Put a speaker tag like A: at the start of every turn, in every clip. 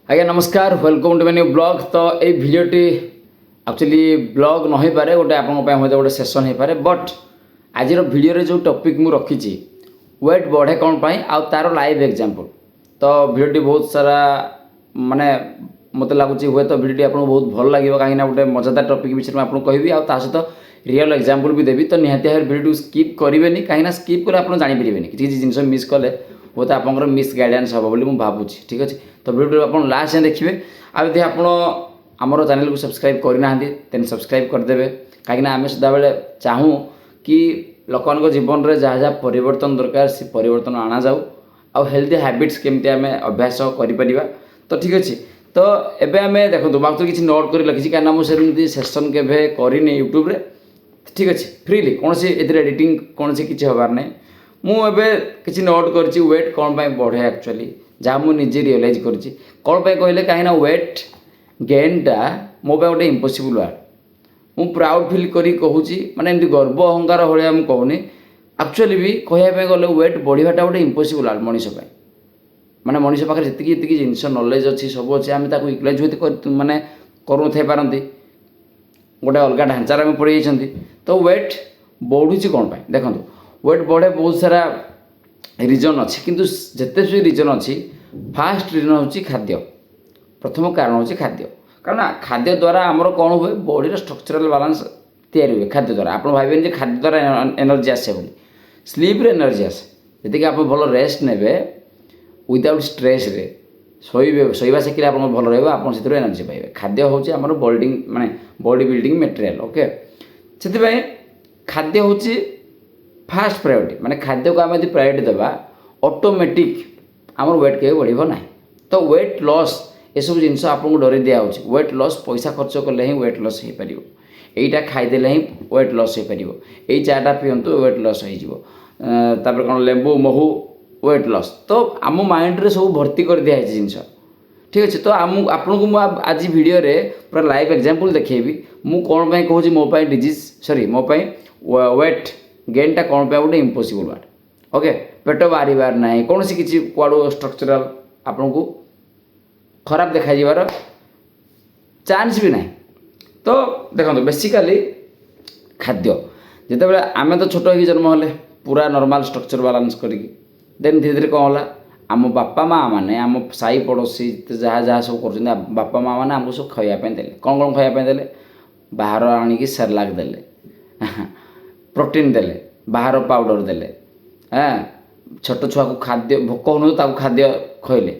A: आज्ञा नमस्कार welcome to my new blog. तो ये भिडियोटी एक्चुअली ब्लॉग न हो पारे गोटे आपंप गोटे सेसन हो पारे बट आज भिडियो जो टॉपिक मु रखी वेट बढ़े कौन पाई आ तार लाइव एग्जांपल। तो भिडियोटी बहुत सारा माने मत लगुच हुए तो भिडियोटी आपको बहुत भल लगे कहीं गोटे मजादार टॉपिक विषय में आपको कहबी आ सहित रियल एग्जांपल भी देवी। तो निहाती भाव भिडियो स्किप करेंगे कहीं स्किप कर आप जानीपर किसी जिन मिस कले वो तो आप मिस गाइडेंस हम बोली भावुँ। ठीक अच्छे तो भिडियो आप लास्ट देखिए आदि आप आमर चैनल को सब्सक्राइब करना तेन सब्सक्राइब करदे कहीं आम सदाबले चाहूँ कि लोक जीवन में जहाँ जहाँ परिवर्तन दरकार से परिवर्तन आना जाऊ आ हेल्थी हैबिट्स केमती आम अभ्यास कर। तो ठीक अच्छे तो एबे आम देखो बात किसी नोट कर लिखी कहीं मुझे सेसन के करनी यूट्यूब रे। ठीक अच्छे फ्रीली कौन सी एडिटिंग कौन सी किसी हबार नहीं मुझे किसी नोट कर वेट कौन बढ़े एक्चुअली जहाँ मुझे रियलाइज कर कौन कहले कहीं वेट गेनटा मो गोटे इम्पॉसिबल वर्ड मु प्राउड फील करी कहूँ माने एमती गर्व अहंकार भाया मुझे कहूनी एक्चुअली भी कहवाई गले वेट बढ़ाटा गोटे इम्पॉसिबल वर्ड मनीष माने मनीष पाखे जी जिनस नॉलेज अच्छी सब अच्छे आम यूटिलाइज होती माने करूँ पारती गोटे अलग ढांचार आम पड़ जाइए। तो वेट बढ़ुची कौन देखो वेट बढ़े बहुत सारा रिजन अच्छी किंतु जिते भी रिजन अच्छी फास्ट रिजन हूँ खाद्य। प्रथम कारण हूँ खाद्य कारण खाद्य द्वारा आमर कौन हुए बॉडी स्ट्रक्चरल बैलेंस तैयारी हुए खाद्य द्वारा। आप भावें खाद्य द्वारा एनर्जी आसे बोली स्लीप एनर्जी आसे जी आप भल रेस्ट ने विदाउट स्ट्रेस रे शोवा शिखिले आप भल रहा एनर्जी पाइबे। खाद्य हूँ आम बिल्डिंग माने बॉडी बिल्डिंग मटेरियल ओके से खाद्य हूँ फास्ट प्रायोरिटी माने खाद्य को आम यदि प्रायोरिटी देवा ऑटोमेटिक आमर वेट के बढ़ ना। तो वेट लॉस ये सब जिनस आपको डर दिया वेट लॉस पैसा खर्च कले ही वेट लॉस हो पार यहीटा खाईदे ही वेट लॉस हो पार यही चाटा पीतु वेट लॉस हो कौन लेंबू महू वेट लॉस। तो आम माइंड रे सब भर्ती कर दिया जिनस। ठीक अच्छे तो आपको मुझे आज वीडियो रे पूरा लाइव एग्जांपल देखेबी मु कौन कहूँ मोपाई डिजीज सॉरी मोपाई वेट गेनटा कौन गोटे इम्पॉसिबल वर्ड ओके पेट बाहर ना कौन सी किसी कुआड़ू स्ट्रक्चरल आपन को खराब देखा चांस भी ना। तो देखो बेसिकली खाद्य जिते आम तो छोट हो जन्म हेले पूरा नॉर्मल स्ट्रक्चर बैलेंस करिकी देन धीरे धीरे कौन है आम बापा माँ मैंने आम साई पड़ोसी जहाँ जहाँ सब कर बापा माँ मैंने आमको सब खावाई दे कौन कौन खावाई दे बाहर आणिकी सेरलाक देले प्रोटीन देले बाहर पाउडर देले हाँ छोट छुआ को खाद्य भोक हो खाद्य खइले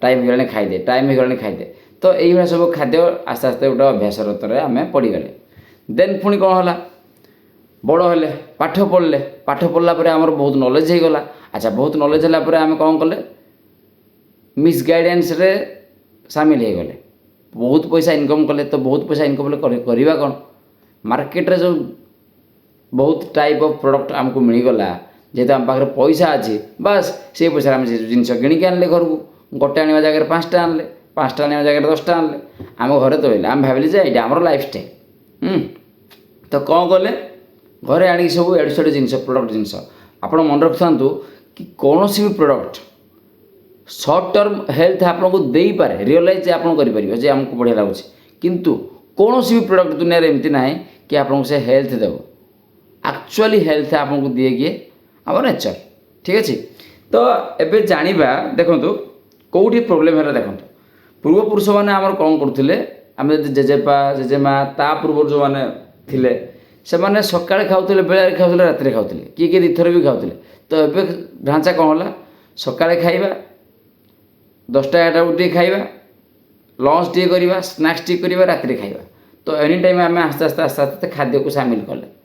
A: टाइम हो खाईदे टाइम हो खाईदे। तो यही सब खाद्य आस्ते आस्ते गोटे अभ्यास रतरे आम पड़गले देन पुणी कौन है बड़ हेले पाठ पढ़ला आमर बहुत नॉलेज हो गला। अच्छा बहुत नॉलेज है आम कौन कले मिस गाइडेंस रे सामिल हो गले बहुत पैसा इनकम कले। तो बहुत पैसा इनकम करवा कौन मार्केट रे जो बहुत टाइप ऑफ प्रोडक्ट आमको मिलगला जेहेतु आम पाखे पैसा अच्छी बास से पैसा आम जिनस किणिक आनले घर को गोटे आने जगह 5टा आनले 5टा आने जगह 10टा आनले आम घरे तो आम भाविले ये आमर लाइफ स्टाइल। तो कौन कले घरे आनिक सब एडु सेडु जिनस प्रोडक्ट जिनस आप मन रखता कि कौन भी प्रोडक्ट सर्ट टर्म हेल्थ आपको दे पारे रियलाइज आप करें आमको बढ़िया लगुच किंतु कौन भी प्रोडक्ट दुनिया एमती ना कि आपको से हेल्थ देव एक्चुअली हेल्थ आपको दिए किए आम नेचर। ठीक अच्छे तो एबे जानिबा देखो कौटी प्रोब्लेम है देखो पूर्वपुरुष मैंने आमर कौन करते आम जेजेपा जेजेमा ता पूर्व जो मैंने थिले से मैंने सकाଳେ खाऊले बेला खाऊले रात खाऊले किए किए दुईथर भी खाऊले। तो ये ढांचा कौन है सकाଳେ खाइबा 10टा 11टा उठे खाइबा लंच टे करवा स्नैक्स टे करवा रात खाइबा। तो एनी टाइम आम आस्ते आस्ते आस्ते आस्ते खाद्य को सामिल कले।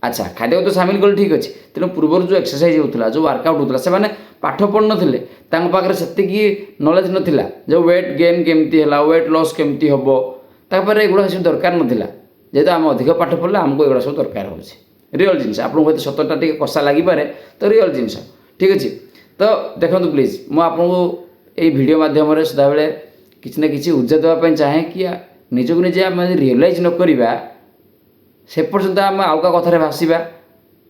A: अच्छा खाद्य को तो सामिल कले ठीक अच्छे तेणु पूर्व जो एक्सरसाइज होता जो वर्कआउट होता से मैंने पाठ पढ़ नथिले पाखे से नॉलेज नथिला जो वेट गेन केमती है वेट लॉस केमती हम तापर एगुड़ा सब दरकार नथिला जेहेतु आम अधिक पाठ पढ़ले आमको एगुड़ा सब दरकार हो रियल जिनस आपको हूँ सतटा टे कषा लगिपे तो रियल जिनस। ठीक अच्छे तो देखो प्लीज मुझे ये वीडियो माध्यम सदाबले किसी ना कि उर्जा देवाई चाहे कि निजक निजे आम रियलाइज न करवा से पर्यंत आम आउ का कथार भाषा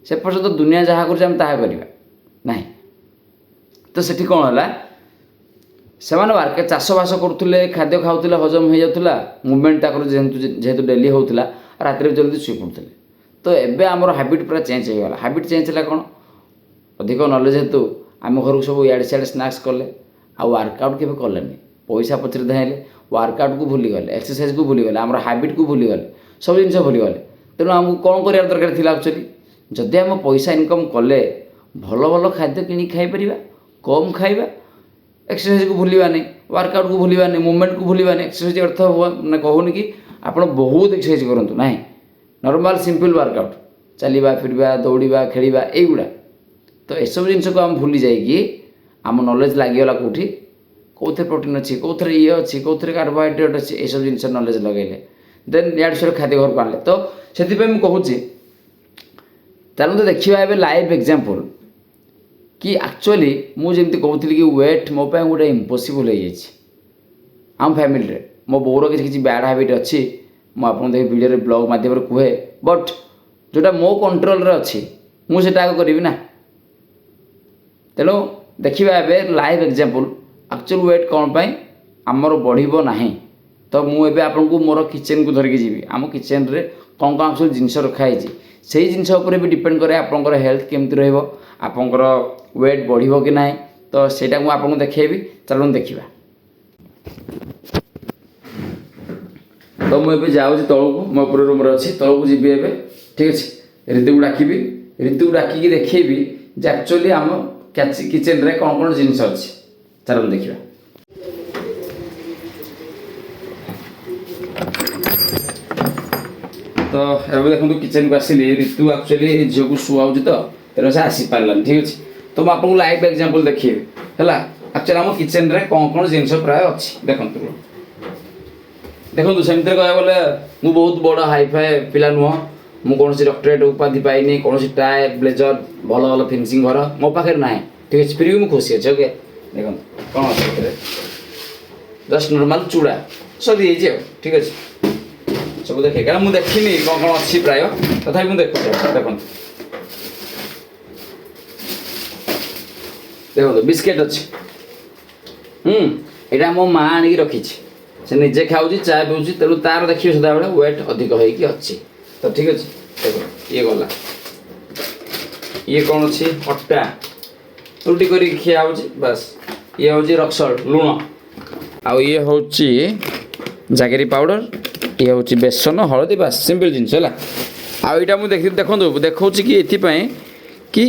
A: से पर्यंत दुनिया जहाँ कर करवा ना। तो सेठी कौन है ସେମାନେ ଚାଷବାସ କରୁଥିଲେ, ଖାଦ୍ୟ ଖାଉଥିଲେ, ହଜମ ହେଇଯାଉଥିଲା, ମୁଭମେଣ୍ଟ ତାଙ୍କର ଯେହେତୁ ଡେଲି ହେଉଥିଲା, ରାତିରେ ଜଲ୍ଦି ଶୋଇ ପଡ଼ୁଥିଲେ। ତ ଏବେ ଆମର ହାବିଟ୍ ପୁରା ଚେଞ୍ଜ ହେଇଗଲା। ହାବିଟ୍ ଚେଞ୍ଜ ହେଲା କ'ଣ, ଅଧିକ ନଲେଜ ହେତୁ ଆମ ଘରକୁ ସବୁ ଇଆଡ଼େ ସିଆଡ଼େ ସ୍ନାକ୍ସ କଲେ, ଆଉ ୱାର୍କଆଉଟ୍ କେବେ କଲେନି। ପଇସା ପଛରେ ଧାଇଁଲେ, ୱାର୍କଆଉଟ୍କୁ ଭୁଲିଗଲେ, ଏକ୍ସରସାଇଜ୍କୁ ଭୁଲିଗଲେ, ଆମର ହାବିଟ୍କୁ ଭୁଲିଗଲେ, ସବୁ ଜିନିଷ ଭୁଲିଗଲେ। ତେଣୁ ଆମକୁ କ'ଣ କରିବାର ଦରକାର ଥିଲା ଆକ୍ଚୁଆଲି, ଯଦି ଆମେ ପଇସା ଇନକମ୍ କଲେ ଭଲ ଭଲ ଖାଦ୍ୟ କିଣିକି ଖାଇପାରିବା, କମ୍ ଖାଇବା, ଏକ୍ସରସାଇଜ୍କୁ ଭୁଲିବାନି, ୱାର୍କଆଉଟ୍କୁ ଭୁଲିବାନି, ମୁଭମେଣ୍ଟକୁ ଭୁଲିବାନି। ଏକ୍ସରସାଇଜ୍ ଅର୍ଥ ମାନେ କହୁନି କି ଆପଣ ବହୁତ ଏକ୍ସରସାଇଜ୍ କରନ୍ତୁ, ନାହିଁ, ନର୍ମାଲ୍ ସିମ୍ପଲ୍ ୱାର୍କଆଉଟ୍, ଚାଲିବା, ଫିରିବା, ଦୌଡ଼ିବା, ଖେଳିବା, ଏଇଗୁଡ଼ା। ତ ଏସବୁ ଜିନିଷକୁ ଆମେ ଭୁଲି ଯାଇକି ଆମ ନଲେଜ୍ ଲାଗିଗଲା କେଉଁଠି, କେଉଁଥିରେ ପ୍ରୋଟିନ୍ ଅଛି, କେଉଁଥିରେ ଇଏ ଅଛି, କେଉଁଥିରେ କାର୍ବୋହାଇଡ୍ରେଟ୍ ଅଛି, ଏସବୁ ଜିନିଷ ନଲେଜ୍ ଲଗାଇଲେ, ଦେନ୍ ଇଆଡ଼େ ସିଆଡ଼େ ଖାଦ୍ୟ ଘରକୁ ଆଣିଲେ। ତ ସେଥିପାଇଁ ମୁଁ କହୁଛି ଚାଲନ୍ତୁ ଦେଖିବା ଏବେ ଲାଇଭ୍ ଏକ୍ଜାମ୍ପଲ୍ କି ଆକ୍ଚୁଆଲି ମୁଁ ଯେମିତି କହୁଥିଲି କି ୱେଟ୍ ମୋ ପାଇଁ ଗୋଟେ ଇମ୍ପସିବଲ୍ ହେଇଯାଇଛି ଆମ ଫ୍ୟାମିଲିରେ। ମୋ ବୋଉର କିଛି ବ୍ୟାଡ଼୍ ହାବିଟ୍ ଅଛି, ମୁଁ ଆପଣଙ୍କୁ ଦେଖି ଭିଡ଼ିଓରେ ବ୍ଲଗ୍ ମାଧ୍ୟମରେ କୁହେ, ବଟ୍ ଯେଉଁଟା ମୋ କଣ୍ଟ୍ରୋଲରେ ଅଛି ମୁଁ ସେଇଟା ଆଗ କରିବି ନା। ତେଣୁ ଦେଖିବା ଏବେ ଲାଇଭ୍ ଏକ୍ଜାମ୍ପଲ୍ ଆକ୍ଚୁଆଲ୍ ୱେଟ୍ କ'ଣ ପାଇଁ ଆମର ବଢ଼ିବ ନାହିଁ। ତ ମୁଁ ଏବେ ଆପଣଙ୍କୁ ମୋର କିଚେନ୍କୁ ଧରିକି ଯିବି। ଆମ କିଚେନ୍ରେ କ'ଣ କ'ଣ ଆକ୍ଚୁଆଲି ଜିନିଷ ରଖାହେଇଛି, ସେଇ ଜିନିଷ ଉପରେ ବି ଡିପେଣ୍ଡ କରେ ଆପଣଙ୍କର ହେଲ୍ଥ କେମିତି ରହିବ, ଆପଣଙ୍କର ୱେଟ୍ ବଢ଼ିବ କି ନାହିଁ। ତ ସେଇଟା ମୁଁ ଆପଣଙ୍କୁ ଦେଖେଇବି, ଚାଲନ୍ତୁ ଦେଖିବା। ତ ମୁଁ ଏବେ ଯାଉଛି ତଳକୁ, ମୋ ଉପର ରୁମ୍ରେ ଅଛି, ତଳକୁ ଯିବି ଏବେ, ଠିକ୍ ଅଛି। ରିତୁକୁ ଡାକିବି, ରିତୁକୁ ଡାକିକି ଦେଖେଇବି ଯେ ଆକ୍ଚୁଆଲି ଆମ କିଚେନ୍ରେ କ'ଣ କ'ଣ ଜିନିଷ ଅଛି, ଚାଲନ୍ତୁ ଦେଖିବା। ତ ଏବେ ଦେଖନ୍ତୁ କିଚେନ୍କୁ ଆସିଲି, ରିତୁ ଆକ୍ଚୁଆଲି ଝିଅକୁ ଶୁଆଉଛି ତ, ତେଣୁ ସେ ଆସିପାରିଲାନି, ଠିକ୍ ଅଛି। ତ ମୁଁ ଆପଣଙ୍କୁ ଲାଇଭ୍ ଏକ୍ଜାମ୍ପଲ୍ ଦେଖେଇବି ହେଲା। ଆକ୍ଚୁଆଲି ଆମ କିଚେନ୍ରେ କ'ଣ କ'ଣ ଜିନିଷ ପ୍ରାୟ ଅଛି ଦେଖନ୍ତୁ। ସେମିତିରେ କହିବାକୁ ଗଲେ ମୁଁ ବହୁତ ବଡ଼ ହାଇଫାଇ ପିଲା ନୁହଁ, ମୁଁ କୌଣସି ଡକ୍ଟରେଟ୍ ଉପାଧି ପାଇନି, କୌଣସି ଟାଏ ବ୍ଲେଜର୍ ଭଲ ଭଲ ଫିନିସିଂ ଘର ମୋ ପାଖରେ ନାହିଁ, ଠିକ୍ ଅଛି। ଫିର୍ ବି ମୁଁ ଖୁସି ଅଛି। ଓକେ, ଦେଖନ୍ତୁ କ'ଣ ଅଛି ସେଥିରେ, ଜଷ୍ଟ ନର୍ମାଲ୍ ଚୁଡ଼ା ସରିଯାଇଛି ଆଉ, ଠିକ୍ ଅଛି। ସବୁ ଦେଖେ, କାରଣ ମୁଁ ଦେଖିନି କ'ଣ କ'ଣ ଅଛି ପ୍ରାୟ, ତଥାପି ମୁଁ ଦେଖୁଛି। ଦେଖନ୍ତୁ ବିସ୍କେଟ୍ ଅଛି, ଏଇଟା ମୋ ମା ଆଣିକି ରଖିଛି, ସେ ନିଜେ ଖାଉଛି, ଚା ପିଉଛି, ତେଣୁ ତାର ଦେଖିବେ ସଦାବେଳେ ୱେଟ୍ ଅଧିକ ହେଇକି ଅଛି। ତ ଠିକ୍ ଅଛି, ଦେଖ ଇଏ ଗଲା। ଇଏ କ'ଣ ଅଛି, ଅଟା ରୁଟି କରିକି ଖିଆ ହେଉଛି, ବାସ୍। ଇଏ ହେଉଛି ରକ୍ ସଲ୍ଟ, ଲୁଣ, ଆଉ ଇଏ ହେଉଛି ଜାଗେରୀ ପାଉଡ଼ର, ଇଏ ହେଉଛି ବେସନ, ହଳଦୀ, ବାସ୍ ସିମ୍ପଲ୍ ଜିନିଷ ହେଲା। ଆଉ ଏଇଟା ମୁଁ ଦେଖାଉଛି କି ଏଥିପାଇଁ କି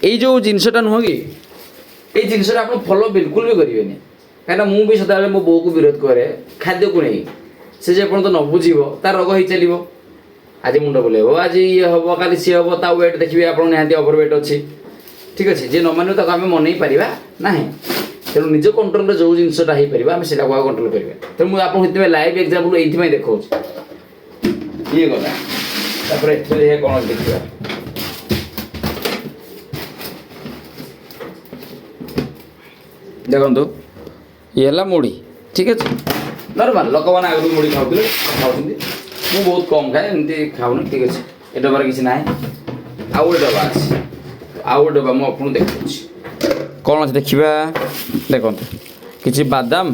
A: ଏଇ ଯେଉଁ ଜିନିଷଟା ନୁହଁ କି, ଏଇ ଜିନିଷଟା ଆପଣ ଫଲୋ ବିଲକୁଲ ବି କରିବେନି। କାହିଁକିନା ମୁଁ ବି ସଦାବେଳେ ମୋ ବୋଉକୁ ବିରୋଧ କରେ ଖାଦ୍ୟକୁ ନେଇ। ସେ ଯେପର୍ଯ୍ୟନ୍ତ ନ ବୁଝିବ ତାର ରୋଗ ହେଇ ଚାଲିବ। ଆଜି ମୁଣ୍ଡ ବୁଲେଇବ, ଆଜି ଇଏ ହେବ, କାଲି ସିଏ ହେବ, ତା ୱେଟ୍ ଦେଖିବେ ଆପଣ ନିହାତି ଓଭର ୱେଟ୍ ଅଛି, ଠିକ୍ ଅଛି। ଯିଏ ନ ମାନିବ ତାକୁ ଆମେ ମନେଇ ପାରିବା ନାହିଁ। ତେଣୁ ନିଜ କଣ୍ଟ୍ରୋଲରେ ଯେଉଁ ଜିନିଷଟା ହେଇପାରିବ ଆମେ ସେଇଟାକୁ ଆଉ କଣ୍ଟ୍ରୋଲ କରିବା। ତେଣୁ ମୁଁ ଆପଣଙ୍କୁ ସେଥିପାଇଁ ଲାଇଭ୍ ଏକ୍ଜାମ୍ପଲ୍ ଏଇଥିପାଇଁ ଦେଖାଉଛି। ଇଏ ଗଲା, ତାପରେ ଏଥିରେ ଇଏ କ'ଣ ଦେଖିବା, ଦେଖନ୍ତୁ ଇଏ ହେଲା ମୁଢ଼ି, ଠିକ୍ ଅଛି। ନର୍ମାଲ୍ ଲୋକମାନେ ଆଗରୁ ମୁଢ଼ି ଖାଉଛନ୍ତି, ମୁଁ ବହୁତ କମ୍ ଖାଏ, ଏମିତି ଖାଉନି, ଠିକ୍ ଅଛି। ଏ ଡବାରେ କିଛି ନାହିଁ। ଆଉ ଗୋଟେ ଡବା ଅଛି, ଆଉ ଗୋଟେ ଡବା ମୁଁ ଆପଣଙ୍କୁ ଦେଖାଉଛି କ'ଣ ଅଛି ଦେଖିବା। ଦେଖନ୍ତୁ କିଛି ବାଦାମ,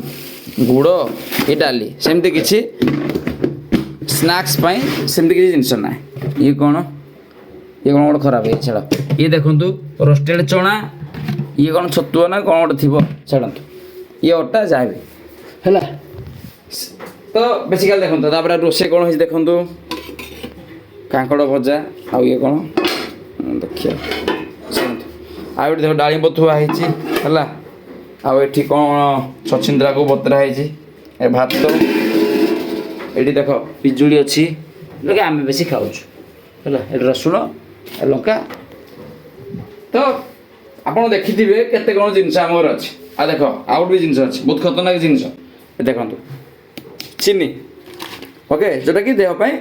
A: ଗୁଡ଼, ଏ ଡାଲି, ସେମିତି କିଛି ସ୍ନାକ୍ସ ପାଇଁ ସେମିତି କିଛି ଜିନିଷ ନାହିଁ। ଇଏ କ'ଣ ଗୋଟେ ଖରାପ ହେଇଛି, ଛାଡ଼। ଇଏ ଦେଖନ୍ତୁ ରୋଷ୍ଟେଡ଼ ଚଣା, ଇଏ କ'ଣ ଛତୁଆ ନା କ'ଣ ଗୋଟେ ଥିବ, ଛାଡ଼ନ୍ତୁ। ଇଏ ଅଟା ଯାହା ବି ହେଲା। ତ ବେସିକାଲି ଦେଖନ୍ତୁ, ତାପରେ ରୋଷେଇ କ'ଣ ହେଇଛି ଦେଖନ୍ତୁ, କାଙ୍କଡ଼ ଭଜା, ଆଉ ଇଏ କ'ଣ ଦେଖିବା, ଆଉ ଏଠି ଦେଖ ଡାଳିମ୍ବ ଥୁଆ ହେଇଛି ହେଲା। ଆଉ ଏଠି କ'ଣ ଛଚିନ୍ଦ୍ରାକୁ ବତରା ହେଇଛି, ଏ ଭାତ, ଏଠି ଦେଖ ପିଜୁଳି ଅଛି, ଯେଉଁଟାକି ଆମେ ବେଶୀ ଖାଉଛୁ ହେଲା। ଏଠି ରସୁଣ, ଲଙ୍କା। ତ ଆପଣ ଦେଖିଥିବେ କେତେ କ'ଣ ଜିନିଷ ଆମର ଅଛି। ଆଉ ଦେଖ ଆଉ ଗୋଟେ ବି ଜିନିଷ ଅଛି, ବହୁତ ଖତରନାକ ଜିନିଷ, ଦେଖନ୍ତୁ ଚିନି। ଓକେ, ଯେଉଁଟାକି ଦେହ ପାଇଁ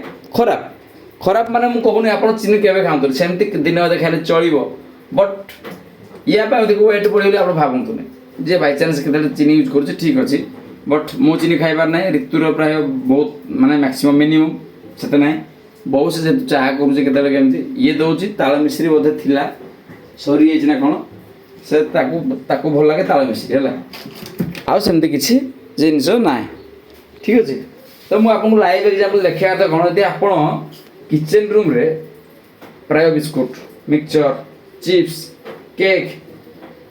A: ଖରାପ ମାନେ ମୁଁ କହୁନି ଆପଣ ଚିନି କେବେ ଖାଆନ୍ତୁନି, ସେମିତି ଦିନେ ଅଧେ ଖାଇଲେ ଚଳିବ, ବଟ୍ ୟା ପାଇଁ ଅଧିକ ୱେଟ୍ ବଢ଼ିବ ବୋଲି ଆପଣ ଭାବନ୍ତୁନି। ଯେ ବାଇଚାନ୍ସ କେତେବେଳେ ଚିନି ୟୁଜ୍ କରୁଛି ଠିକ୍ ଅଛି, ବଟ୍ ମୁଁ ଚିନି ଖାଇବାର ନାହିଁ। ଋତୁର ପ୍ରାୟ ବହୁତ ମାନେ ମ୍ୟାକ୍ସିମମ୍ ମିନିମମ୍ ସେତେ ନାହିଁ। ବହୁତ ସେ ଯେହେତୁ ଚାହା କରୁଛି କେତେବେଳେ କେମିତି, ଇଏ ଦେଉଛି ତାଳ ମିଶ୍ରି ବୋଧେ ଥିଲା, ସରିଯାଇଛି ନା କ'ଣ, ସେ ତାକୁ ଭଲ ଲାଗେ ତାଳ ମିଶ୍ରି ହେଲା। ଆଉ ସେମିତି କିଛି ଜିନିଷ ନାହିଁ। ଠିକ୍ ଅଛି। ତ ମୁଁ ଆପଣଙ୍କୁ ଲାଇଭ୍ ଏକ୍ଜାମ୍ପଲ୍ ଦେଖିବା କଥା କ'ଣ, ଯଦି ଆପଣ କିଚେନ୍ ରୁମ୍ରେ ପ୍ରାୟ ବିସ୍କୁଟ୍, ମିକ୍ସଚର୍, ଚିପ୍ସ, କେକ୍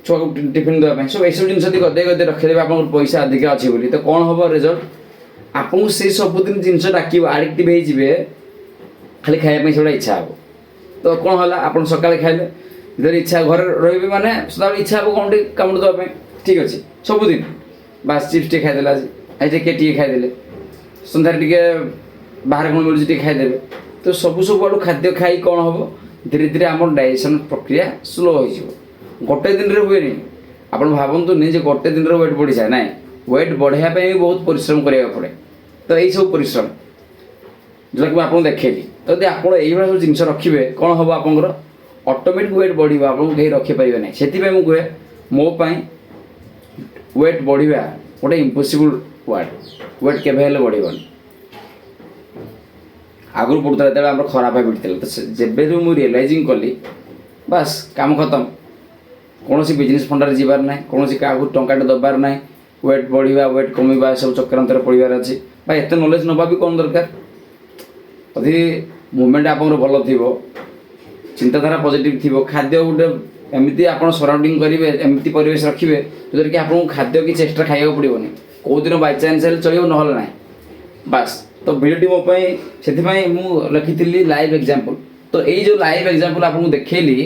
A: ଛୁଆକୁ ଟିଫିନ୍ ଦେବା ପାଇଁ ସବୁ ଏସବୁ ଜିନିଷ ଯଦି ଗଦେଇ ରଖିଦେବେ ଆପଣଙ୍କର ପଇସା ଅଧିକା ଅଛି ବୋଲି, ତ କ'ଣ ହେବ ରେଜଲ୍ଟ? ଆପଣଙ୍କୁ ସେଇ ସବୁଦିନ ଜିନିଷ ଡାକିବ, ଆଡ଼ିକ୍ଟିଭ୍ ହେଇଯିବେ, ଖାଲି ଖାଇବା ପାଇଁ ସେଗୁଡ଼ା ଇଚ୍ଛା ହେବ। ତ କ'ଣ ହେଲା, ଆପଣ ସକାଳେ ଖାଇଲେ, ଯଦି ଇଚ୍ଛା ଘରେ ରହିବେ ମାନେ ସଦାବେଳେ ଇଚ୍ଛା ହେବ କ'ଣ ଟିକେ କାମୁଡ଼ି ଦେବା ପାଇଁ। ଠିକ୍ ଅଛି, ସବୁଦିନ ବାସ୍ ଚିପ୍ସ ଟିକେ ଖାଇଦେଲେ, ଆଜି ଟିକେ କେକ୍ ଟିକେ ଖାଇଦେଲେ, ସନ୍ଧ୍ୟାରେ ଟିକେ ବାହାରେ କ'ଣ ମିଳୁଛି ଟିକେ ଖାଇଦେବେ। ତ ସବୁଆଡ଼ୁ ଖାଦ୍ୟ ଖାଇ କ'ଣ ହେବ, ଧୀରେ ଧୀରେ ଆମର ଡାଇଜେସନ୍ ପ୍ରକ୍ରିୟା ସ୍ଲୋ ହୋଇଯିବ। ଗୋଟେ ଦିନରେ ହୁଏନି। ଆପଣ ଭାବନ୍ତୁନି ଯେ ଗୋଟେ ଦିନରେ ୱେଟ୍ ବଢ଼ିଯାଏ, ନାଇଁ, ୱେଟ୍ ବଢ଼ାଇବା ପାଇଁ ବି ବହୁତ ପରିଶ୍ରମ କରିବାକୁ ପଡ଼େ। ତ ଏଇସବୁ ପରିଶ୍ରମ ଯେଉଁଟାକି ମୁଁ ଆପଣଙ୍କୁ ଦେଖେଇଲି, ତ ଯଦି ଆପଣ ଏଇଭଳିଆ ସବୁ ଜିନିଷ ରଖିବେ କ'ଣ ହେବ, ଆପଣଙ୍କର ଅଟୋମେଟିକ୍ ୱେଟ୍ ବଢ଼ିବ, ଆପଣଙ୍କୁ କେହି ରଖିପାରିବେ ନାହିଁ। ସେଥିପାଇଁ ମୁଁ କୁହେ, ମୋ ପାଇଁ ୱେଟ୍ ବଢ଼ିବା ଗୋଟେ ଇମ୍ପସିବୁଲ୍ ୱାର୍ଡ଼। ୱେଟ୍ କେବେ ହେଲେ ବଢ଼ିବନି। ଆଗରୁ ପଡ଼ୁଥିଲା ଯେତେବେଳେ ଆମର ଖରାପ ହାବିଟ୍ ଥିଲା, ତ ଯେବେଠୁ ମୁଁ ରିଏଲାଇଜିଂ କଲି, ବାସ୍ କାମ ଖତମ। କୌଣସି ବିଜନେସ୍ ଫଣ୍ଡରେ ଯିବାର ନାହିଁ, କୌଣସି କାହାକୁ ଟଙ୍କାଟେ ଦେବାର ନାହିଁ, ୱେଟ୍ ବଢ଼ିବା ୱେଟ୍ କମିବା ଏସବୁ ଚକ୍ରାନ୍ତରେ ପଡ଼ିବାର ଅଛି। ବା ଏତେ ନଲେଜ୍ ନେବା ବି କ'ଣ ଦରକାର। ଯଦି ମୁଭମେଣ୍ଟ ଆପଣଙ୍କର ଭଲ ଥିବ, ଚିନ୍ତାଧାରା ପଜିଟିଭ୍ ଥିବ, ଖାଦ୍ୟ ଗୋଟେ ଏମିତି ଆପଣ ସରାଉଣ୍ଡିଂ କରିବେ, ଏମିତି ପରିବେଶ ରଖିବେ ଯେଉଁଥିରେ କି ଆପଣଙ୍କୁ ଖାଦ୍ୟ କିଛି ଏକ୍ସଟ୍ରା ଖାଇବାକୁ ପଡ଼ିବନି। କେଉଁଦିନ ବାଇଚାନ୍ସ ହେଲେ ଚଳିବ, ନହେଲେ ନାହିଁ। ବାସ୍। ତ ଭିଡ଼ିଓଟି ମୋ ପାଇଁ, ସେଥିପାଇଁ ମୁଁ ଲେଖିଥିଲି ଲାଇଭ୍ ଏକ୍ଜାମ୍ପଲ୍। ତ ଏଇ ଯେଉଁ ଲାଇଭ୍ ଏକ୍ଜାମ୍ପଲ୍ ଆପଣଙ୍କୁ ଦେଖେଇଲି,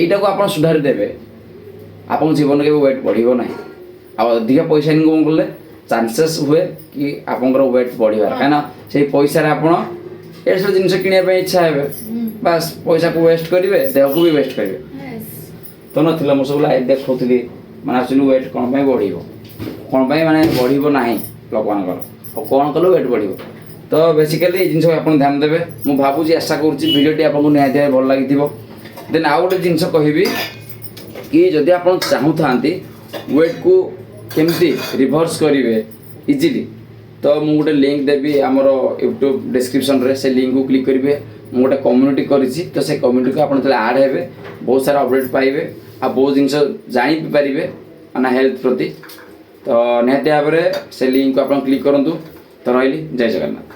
A: ଏଇଟାକୁ ଆପଣ ସୁଧାରି ଦେବେ, ଆପଣଙ୍କ ଜୀବନରେ କେବେ ୱେଟ୍ ବଢ଼ିବ ନାହିଁ। ଆଉ ଅଧିକା ପଇସା ଇନକମ୍ କଲେ ଚାନ୍ସେସ୍ ହୁଏ କି ଆପଣଙ୍କର ୱେଟ୍ ବଢ଼ିବାର, କାହିଁକିନା ସେଇ ପଇସାରେ ଆପଣ ଏସବୁ ଜିନିଷ କିଣିବା ପାଇଁ ଇଚ୍ଛା ହେବେ, ବାସ୍ ପଇସାକୁ ୱେଷ୍ଟ କରିବେ, ଦେହକୁ ବି ୱେଷ୍ଟ କରିବେ। ତ ନଥିଲା, ମୁଁ ସବୁ ଲାଇଭ୍ ଦେଖାଉଥିଲି, ମାନେ ଆକ୍ଚୁଆଲି ୱେଟ୍ କ'ଣ ପାଇଁ ବଢ଼ିବ, କ'ଣ ପାଇଁ ମାନେ ବଢ଼ିବ ନାହିଁ ଲୋକମାନଙ୍କର, ଆଉ କ'ଣ କଲେ ୱେଟ୍ ବଢ଼ିବ। ତ ବେସିକାଲି ଏଇ ଜିନିଷ ଆପଣ ଧ୍ୟାନ ଦେବେ। ମୁଁ ଭାବୁଛି, ଆଶା କରୁଛି ଭିଡ଼ିଓଟି ଆପଣଙ୍କୁ ନିହାତି ଭାବେ ଭଲ ଲାଗିଥିବ। ଦେନ୍ ଆଉ ଗୋଟେ ଜିନିଷ କହିବି କି ଯଦି ଆପଣ ଚାହୁଁଥାନ୍ତି ୱେଟ୍କୁ କେମିତି ରିଭର୍ସ କରିବେ ଇଜିଲି, ତ ମୁଁ ଗୋଟେ ଲିଙ୍କ୍ ଦେବି ଆମର ୟୁଟ୍ୟୁବ୍ ଡେସ୍କ୍ରିପ୍ସନ୍ରେ, ସେ ଲିଙ୍କ୍କୁ କ୍ଲିକ୍ କରିବେ। ମୁଁ ଗୋଟେ କମ୍ୟୁନିଟି କରିଛି, ତ ସେ କମ୍ୟୁନିଟିକୁ ଆପଣ ଯେତେବେଳେ ଆଡ଼୍ ହେବେ ବହୁତ ସାରା ଅପଡ଼େଟ୍ ପାଇବେ, ଆଉ ବହୁତ ଜିନିଷ ଜାଣିପାରିବେ ମାନେ ହେଲ୍ଥ ପ୍ରତି। ତ ନିହାତି ଭାବରେ ସେ ଲିଙ୍କ୍କୁ ଆପଣ କ୍ଲିକ୍ କରନ୍ତୁ। ତ ରହିଲି, ଜୟ ଜଗନ୍ନାଥ।